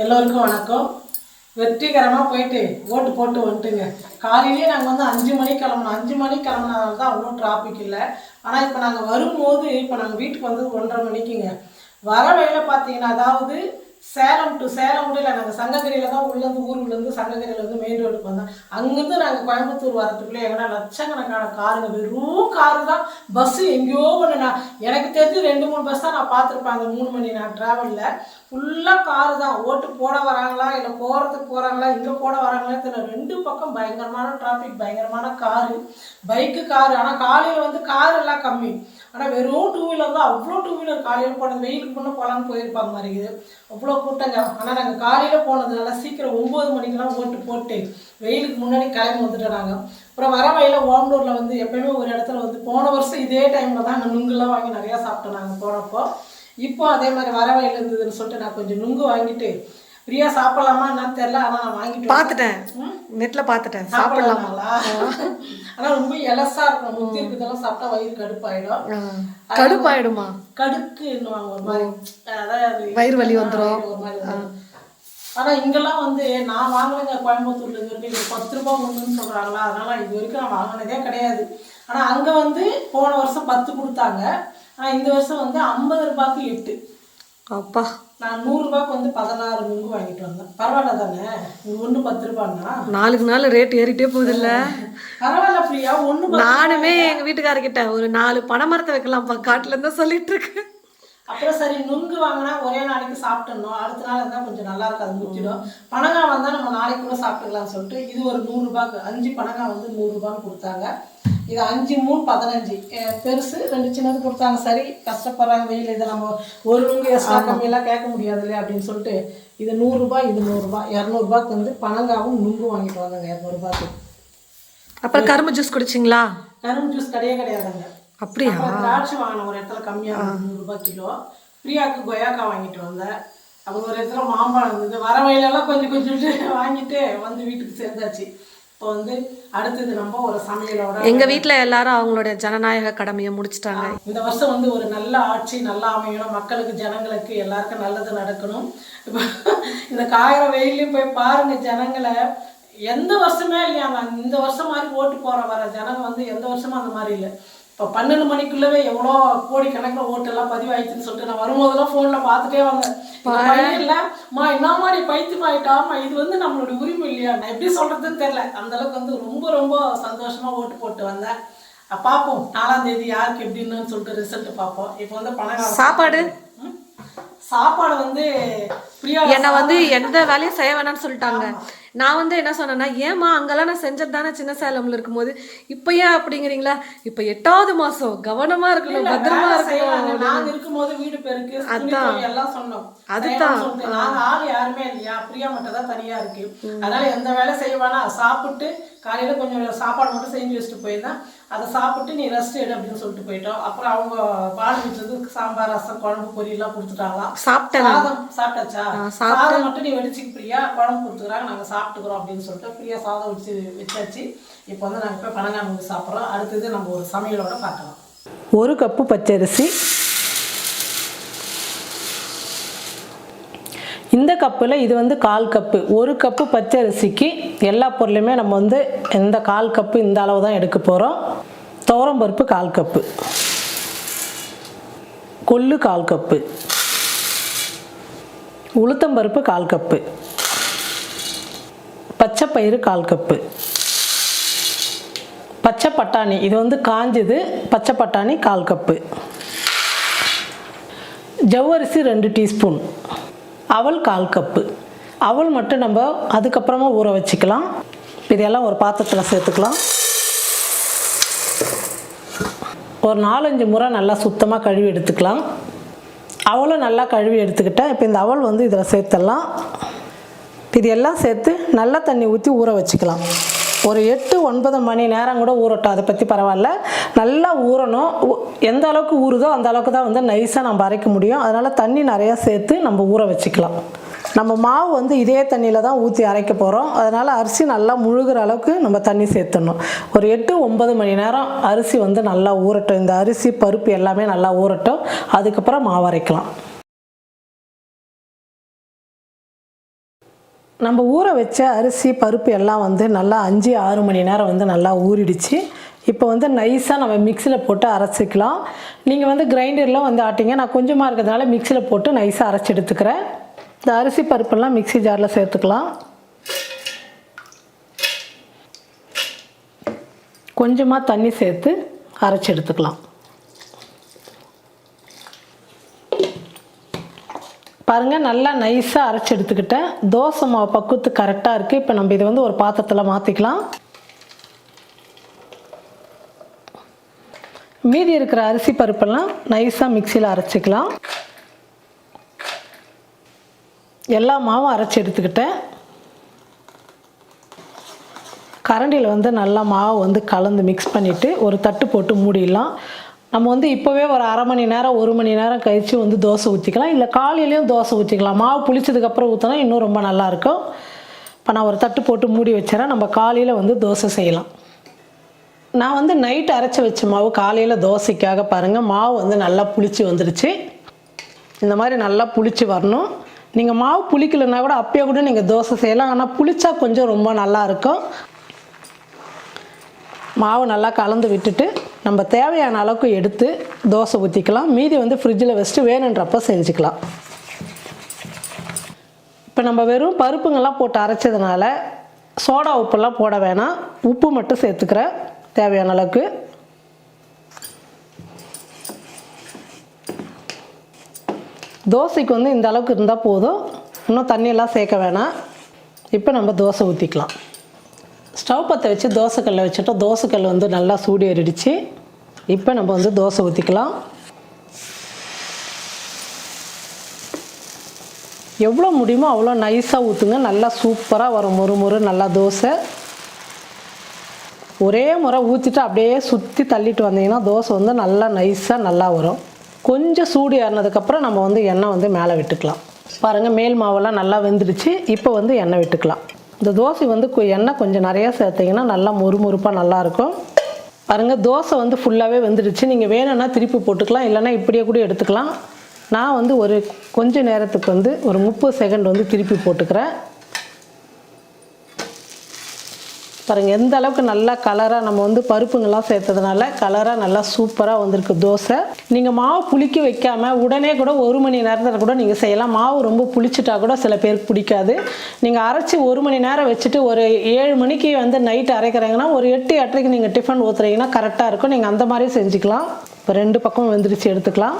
எல்லோருக்கும் வணக்கம். வெற்றிகரமாக போயிட்டு ஓட்டு போட்டு வந்துட்டுங்க. காலையிலேயே நாங்கள் வந்து 5 மணிக்கு கிளம்புனோம். 5 மணிக்கு கிளம்புனதால தான் அவ்வளோ டிராஃபிக் இல்லை. ஆனால் இப்போ நாங்கள் வரும்போது இப்போ நாங்கள் வீட்டுக்கு வந்து 1:30 மணிக்குங்க. வர வழியில் பார்த்தீங்கன்னா, அதாவது சேலம் டு சேலம் கூட இல்லை, நாங்கள் சங்ககிரியில் தான் உள்ளேருந்து ஊருலேருந்து சங்ககிரியில் வந்து மெயின் ரோடுக்கு வந்தோம். அங்கேருந்து நாங்கள் கோயம்புத்தூர் வரத்துக்குள்ளே எங்கன்னா லட்சக்கணக்கான காருங்க, வெறும் காரு தான். பஸ்ஸு எங்கேயோ ஒன்று, நான் எனக்கு தெரிஞ்சு 2-3 பஸ் தான் நான் பார்த்துருப்பேன் அந்த 3 மணி நேரம் ட்ராவலில். ஃபுல்லாக காரு தான். ஓட்டு போட வராங்களா இல்லை போகிறதுக்கு போகிறாங்களா, இங்கே போட வராங்களா தெரியல. 2 பக்கம் பயங்கரமான டிராஃபிக், பயங்கரமான காரு, பைக்கு, காரு. ஆனால் காலையில் வந்து கார் எல்லாம் கம்மி. ஆனால் வெறும் 2 வீலர் தான். அவ்வளோ 2 வீலர் காலையில் போனது, வெயிலுக்கு முன்னே போகலான்னு போயிருப்பாங்க மாதிரி இருக்குது. அவ்வளோ கூட்டங்க. ஆனால் நாங்கள் காலையில் போனதுனால சீக்கிரம் 9 மணிக்கெலாம் ஓட்டு போட்டு வெயிலுக்கு முன்னாடி கிளம்பி வந்துட்டோம் நாங்கள். அப்புறம் வர வழியில் ஓமலூரில் வந்து எப்போயுமே ஒரு இடத்துல வந்து போன வருஷம் இதே டைமில் தான் நாங்கள் நுங்குலாம் வாங்கி நிறையா சாப்பிட்டோம் நாங்கள் போனப்போ. இப்போ அதே மாதிரி வர வழியில் இருந்ததுன்னு சொல்லிட்டு நான் கொஞ்சம் நுங்கு வாங்கிட்டு, ஃப்ரீயா சாப்பிடலாமா என்னன்னு தெரியல, ஆனால் நான் வாங்கிட்டு பார்த்துட்டேன், நெட்டில் பார்த்துட்டேன். சாப்பிடலாங்களா? ஆனால் ரொம்ப எலசா இருக்கும். முத்தி இருக்கிறதெல்லாம் சாப்பிட்டா வயிறு கடுப்பாயிடும். கடுப்பாயிடுமா? கடுக்குன்னுவாங்க ஒரு மாதிரி, அதாவது வயிறு வலி வந்துடும் ஒரு மாதிரி. ஆனால் இங்கெல்லாம் வந்து நான் வாங்கினேங்க கோயம்புத்தூர்ல இது வரைக்கும். இது 10 ரூபா ஒன்றுன்னு சொல்கிறாங்களா, அதனால் இது வரைக்கும் நான் வாங்கினதே கிடையாது. ஆனால் அங்கே வந்து போன வருஷம் 10 கொடுத்தாங்க. ஆனால் இந்த வருஷம் வந்து 50 ரூபாய்க்கு 8. அப்பா, நான் 100 ரூபாய்க்கு வந்து 16 நுங்கு வாங்கிட்டு வந்தேன். பரவாயில்ல தானே, இது ஒன்று 10 ரூபான்னா நாளுக்கு நாள் ரேட் ஏறிட்டே போகுது இல்லை? பரவாயில்ல ஃப்ரீயா ஒன்று. நானுமே எங்கள் வீட்டுக்காரர்கிட்ட ஒரு 4 பனை மரத்தை வைக்கலாம்ப்பா காட்டில் இருந்தால் சொல்லிட்டு இருக்கேன். அப்புறம் சரி, நுங்கு வாங்கினா ஒரே நாளைக்கு சாப்பிட்டுடணும், அடுத்த நாள் இருந்தால் கொஞ்சம் நல்லா இருக்காது, முற்றிடும். பனங்காய் வந்தால் நம்ம நாளைக்கு கூட சாப்பிட்டுக்கலாம்னு சொல்லிட்டு இது ஒரு 100 ரூபாய்க்கு 5 பனங்காய் வந்து 100 ரூபான்னு கொடுத்தாங்க. இது 5 3 15, பெருசு 2 சின்னது கொடுத்தாங்க. சரி, கஷ்டப்படுறாங்க வெயில், இதை நம்ம ஒரு நுங்கு எக்ஸ்ட்ரா கம்மியெல்லாம் கேட்க முடியாது இல்லையா அப்படின்னு சொல்லிட்டு இது 100 ரூபாய், இது 100 ரூபாய். 200 ரூபாய்க்கு வந்து பனங்காவும் நுங்கும் வாங்கிட்டு வந்தாங்க 200 ரூபாய்க்கு. அப்புறம் கரும்பு ஜூஸ் குடிச்சிங்களா? கரும்பு ஜூஸ் கிடையாதுங்க. அப்படியா? திராட்சை வாங்கின ஒரு இடத்துல கம்மியாக 100 ரூபாய் கிலோ. பிரியாவுக்கு கொய்யாக்காய் வாங்கிட்டு வந்தேன். அப்புறம் ஒரு இடத்துல மாம்பழம் இருந்தது. வர வயலெல்லாம் கொஞ்சம் வாங்கிட்டு வந்து வீட்டுக்கு சேர்ந்தாச்சு. இப்போ வந்து அடுத்தது நம்ம ஒரு சமையலோட, எங்கள் வீட்டில் எல்லாரும் அவங்களுடைய ஜனநாயக கடமையை முடிச்சிட்டாங்க. இந்த வருஷம் வந்து ஒரு நல்ல ஆட்சி நல்லா அமையணும், மக்களுக்கு ஜனங்களுக்கு எல்லாருக்கும் நல்லது நடக்கணும். இப்போ இந்த காயிற வெயிலையும் போய் பாருங்க ஜனங்களை. எந்த வருஷமே இல்லையாங்க இந்த வருஷம் மாதிரி ஓட்டு போகிற வர ஜனங்க வந்து எந்த வருஷமும் அந்த மாதிரி இல்லை. இப்போ 12 மணிக்குள்ளவே எவ்வளோ கோடிக்கணக்கில் ஓட்டெல்லாம் பதிவாயிடுச்சுன்னு சொல்லிட்டு நான் வரும்போதெல்லாம் ஃபோனில் பார்த்துட்டே வந்தேன். பையன் இல்லைம்மா, என்ன மாதிரி பைத்தியமாயிட்டாமா, இது வந்து நம்மளோட உரிமை இல்லையா, நான் எப்படி சொல்கிறதுன்னு தெரில. அந்தளவுக்கு வந்து ரொம்ப ரொம்ப சந்தோஷமாக ஓட்டு போட்டு வந்தேன். பார்ப்போம் 4ஆம் தேதி யாருக்கு எப்படின்னு சொல்லிட்டு ரிசல்ட்டு பார்ப்போம். இப்போ வந்து பணம் சாப்பாடு வந்து பிரியா என்னை வந்து எந்த வேலையும் செய்ய வேணாம்னு சொல்லிட்டாங்க. நான் வந்து என்ன சொன்னேன்னா, ஏமா அங்கெல்லாம் நான் செஞ்சது தானே சின்ன சேலம்ல இருக்கும்போது, இப்போ ஏன் அப்படிங்கிறீங்களா? இப்போ 8வது மாதம் கவனமா இருக்கணும், பத்திரமா இருக்கணும். நாங்கள் இருக்கும்போது வீடு பெருக்கு அதான் எல்லாம் சொன்னோம். அதுதான் நாங்கள் ஆள் யாருமே இல்லையா, பிரியா மட்டும் தான் தனியாக இருக்கு. அதனால எந்த வேலை செய்ய வேணாம், சாப்பிட்டு காலையில் கொஞ்சம் சாப்பாடு மட்டும் செஞ்சு வச்சுட்டு போயிருந்தேன். அதை சாப்பிட்டு நீ ரெஸ்ட் எடு அப்படின்னு சொல்லிட்டு போயிட்டோம். அப்புறம் அவங்க பால் வீட்டுறது சாம்பார், ரசம், குழம்பு, பொரியெல்லாம் கொடுத்துட்டாங்களாம். சாப்பிட்டாச்சா? சாதம் மட்டும் நீ வெடிச்சுக்கு பிரியா, குழம்பு கொடுத்துக்கிறாங்க, நாங்கள் சாப்பிட்டுக்கிறோம் அப்படின்னு சொல்லிட்டு பிரியா சாதம் வச்சாச்சு. இப்போ வந்து நாங்கள் போய் பனங்காய் நுங்கு சாப்பிட்றோம். அடுத்தது நம்ம ஒரு சமையலோட பார்க்கலாம். 1 கப்பு பச்சரிசி, இந்த கப்பில் இது வந்து 1/4 கப்பு. 1 கப்பு பச்சரிசிக்கு எல்லா பொருளையுமே நம்ம வந்து இந்த 1/4 கப்பு இந்த அளவு தான் எடுக்க போகிறோம். துவரம்பருப்பு 1/4 கப்பு, கொள்ளு 1/4 கப்பு, உளுத்தம்பருப்பு 1/4 கப்பு, பச்சைப்பயிறு 1/4 கப்பு, பச்சை பட்டாணி இது வந்து காஞ்சது, பச்சை பட்டாணி 1/4 கப்பு, ஜவ்வரிசி 2 டீஸ்பூன், அவல் 1/4 கப்பு. அவல் மட்டும் நம்ம அதுக்கப்புறமா ஊற வச்சுக்கலாம். இதெல்லாம் ஒரு பாத்திரத்தில் சேர்த்துக்கலாம். ஒரு 4-5 முறை நல்லா சுத்தமாக கழுவி எடுத்துக்கலாம். அவலும் நல்லா கழுவி எடுத்துக்கிட்டேன். இப்போ இந்த அவல் வந்து இதில் சேர்த்துடலாம். இது எல்லாம் சேர்த்து நல்லா தண்ணி ஊற்றி ஊற வச்சுக்கலாம். ஒரு 8-9 மணி நேரம் கூட ஊறட்டும், அதை பற்றி பரவாயில்ல. நல்லா ஊறணும். எந்த அளவுக்கு ஊறுதோ அந்த அளவுக்கு தான் வந்து நைஸாக நம்ம அரைக்க முடியும். அதனால் தண்ணி நிறையா சேர்த்து நம்ம ஊற வச்சுக்கலாம். நம்ம மாவு வந்து இதே தண்ணியில் தான் ஊற்றி அரைக்க போகிறோம். அதனால் அரிசி நல்லா முழுகிற அளவுக்கு நம்ம தண்ணி சேர்த்துடணும். ஒரு 8-9 மணி நேரம் அரிசி வந்து நல்லா ஊறட்டும். இந்த அரிசி பருப்பு எல்லாமே நல்லா ஊறட்டும். அதுக்கப்புறம் மாவு அரைக்கலாம். நம்ம ஊற வச்ச அரிசி பருப்பு எல்லாம் வந்து நல்லா 5-6 மணி நேரம் வந்து நல்லா ஊறிடுச்சு. இப்போ வந்து நைஸாக நம்ம மிக்சியில் போட்டு அரைச்சிக்கலாம். நீங்கள் வந்து கிரைண்டரில் வந்து ஆட்டிங்க. நான் கொஞ்சமாக இருக்கிறதுனால மிக்சியில் போட்டு நைஸாக அரைச்சி எடுத்துக்கிறேன். இந்த அரிசி பருப்பெல்லாம் மிக்சி ஜாரில் சேர்த்துக்கலாம். கொஞ்சமாக தண்ணி சேர்த்து அரைச்சி எடுத்துக்கலாம். பாருங்கள், நல்லா நைஸாக அரைச்சி எடுத்துக்கிட்டேன். தோசை மாவு பக்குவத்து கரெக்டாக இருக்குது. இப்போ நம்ம இதை வந்து ஒரு பாத்திரத்தில் மாற்றிக்கலாம். மீதி இருக்கிற அரிசி பருப்பெல்லாம் நைஸாக மிக்சியில் அரைச்சிக்கலாம். எல்லா மாவும் அரைச்சி எடுத்துக்கிட்டேன். கரண்டியில் வந்து நல்லா மாவு வந்து கலந்து மிக்ஸ் பண்ணிவிட்டு ஒரு தட்டு போட்டு மூடிடலாம். நம்ம வந்து இப்போவே ஒரு அரை மணி நேரம் 1 மணி நேரம் கழித்து வந்து தோசை ஊற்றிக்கலாம். இல்லை காலையிலையும் தோசை ஊற்றிக்கலாம். மாவு புளிச்சதுக்கப்புறம் ஊற்றினா இன்னும் ரொம்ப நல்லாயிருக்கும். இப்போ நான் ஒரு தட்டு போட்டு மூடி வச்சுறேன். நம்ம காலையில் வந்து தோசை செய்யலாம். நான் வந்து நைட்டு அரைச்சி வச்ச மாவு காலையில் தோசைக்காக பாருங்கள், மாவு வந்து நல்லா புளிச்சு வந்துடுச்சு. இந்த மாதிரி நல்லா புளிச்சு வரணும். நீங்கள் மாவு புளிக்கலைன்னா கூட அப்பயே கூட நீங்கள் தோசை செய்யலாம். ஆனால் புளிச்சா கொஞ்சம் ரொம்ப நல்லாயிருக்கும். மாவு நல்லா கலந்து விட்டுட்டு நம்ம தேவையான அளவுக்கு எடுத்து தோசை ஊற்றிக்கலாம். மீதி வந்து ஃப்ரிட்ஜில் வச்சுட்டு வேணுன்றப்போ செஞ்சுக்கலாம். இப்போ நம்ம வெறும் பருப்புங்கள்லாம் போட்டு அரைச்சதுனால சோடா உப்பெல்லாம் போட வேணாம். உப்பு மட்டும் சேர்த்துக்கிறேன் தேவையான அளவுக்கு. தோசைக்கு வந்து இந்த அளவுக்கு இருந்தால் போதும். இன்னும் தண்ணியெல்லாம் சேர்க்க வேணாம். இப்போ நம்ம தோசை ஊற்றிக்கலாம். ஸ்டவ் பற்ற வச்சு தோசைக்கல்லை வச்சுட்டோம். தோசைக்கல் வந்து நல்லா சூடு ஏறிடுச்சு. இப்போ நம்ம வந்து தோசை ஊற்றிக்கலாம். எவ்வளோ முடியுமோ அவ்வளோ நைஸாக ஊற்றுங்க. நல்லா சூப்பராக வரும், மொறு நல்லா தோசை. ஒரே முறை ஊற்றிட்டு அப்படியே சுற்றி தள்ளிட்டு வந்தீங்கன்னா தோசை வந்து நல்லா நைஸாக நல்லா வரும். கொஞ்சம் சூடு ஏறினதுக்கப்புறம் நம்ம வந்து எண்ணெய் வந்து மேலே விட்டுக்கலாம். பாருங்கள், மேல் மாவெல்லாம் நல்லா வெந்துடுச்சு. இப்போ வந்து எண்ணெய் விட்டுக்கலாம். இந்த தோசை வந்து எண்ணெய் கொஞ்சம் நிறையா சேர்த்திங்கன்னா நல்லா மொறுமொறுப்பாக நல்லாயிருக்கும். பாருங்கள், தோசை வந்து ஃபுல்லாகவே வெந்துடுச்சு. நீங்கள் வேணும்னா திருப்பி போட்டுக்கலாம், இல்லைனா இப்படியே கூட எடுத்துக்கலாம். நான் வந்து ஒரு கொஞ்சம் நேரத்துக்கு வந்து ஒரு 30 செகண்ட் வந்து திருப்பி போட்டுக்கிறேன். பாருங்கள், எந்த அளவுக்கு நல்லா கலராக நம்ம வந்து பருப்புங்கள்லாம் சேர்த்ததுனால கலராக நல்லா சூப்பராக வந்திருக்கு தோசை. நீங்கள் மாவு புளிக்க வைக்காமல் உடனே கூட 1 மணி நேரத்தில் கூட நீங்கள் செய்யலாம். மாவு ரொம்ப புளிச்சிட்டா கூட சில பேருக்கு பிடிக்காது. நீங்கள் அரைச்சி 1 மணி நேரம் வச்சுட்டு ஒரு 7 மணிக்கு வந்து நைட்டு அரைக்கிறீங்கன்னா ஒரு 8-8:30 நீங்கள் டிஃபன் ஊற்றுறீங்கன்னா கரெக்டாக இருக்கும். நீங்கள் அந்த மாதிரி செஞ்சுக்கலாம். இப்போ 2 பக்கம் வெந்துருச்சு, எடுத்துக்கலாம்.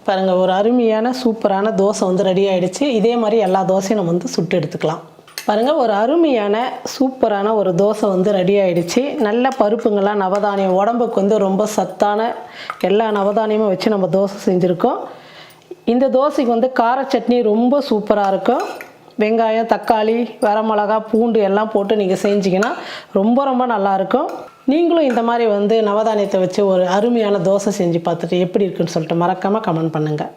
பாருங்கள், ஒரு அருமையான சூப்பரான தோசை வந்து ரெடி ஆகிடுச்சு. இதே மாதிரி எல்லா தோசையும் நம்ம வந்து சுட்டு எடுத்துக்கலாம். பாருங்கள், ஒரு அருமையான சூப்பரான ஒரு தோசை வந்து ரெடி ஆகிடுச்சு. நல்ல பருப்புங்கள்லாம் நவதானியம், உடம்புக்கு வந்து ரொம்ப சத்தான எல்லா நவதானியமும் வச்சு நம்ம தோசை செஞ்சுருக்கோம். இந்த தோசைக்கு வந்து கார சட்னி ரொம்ப சூப்பராக இருக்கும். வெங்காயம், தக்காளி, வரமிளகா, பூண்டு எல்லாம் போட்டு நீங்கள் செஞ்சிங்கன்னா ரொம்ப நல்லாயிருக்கும். நீங்களும் இந்த மாதிரி வந்து நவதானியத்தை வச்சு ஒரு அருமையான தோசை செஞ்சு பார்த்துட்டு எப்படி இருக்குன்னு சொல்லிட்டு மறக்காமல் கமெண்ட் பண்ணுங்கள்.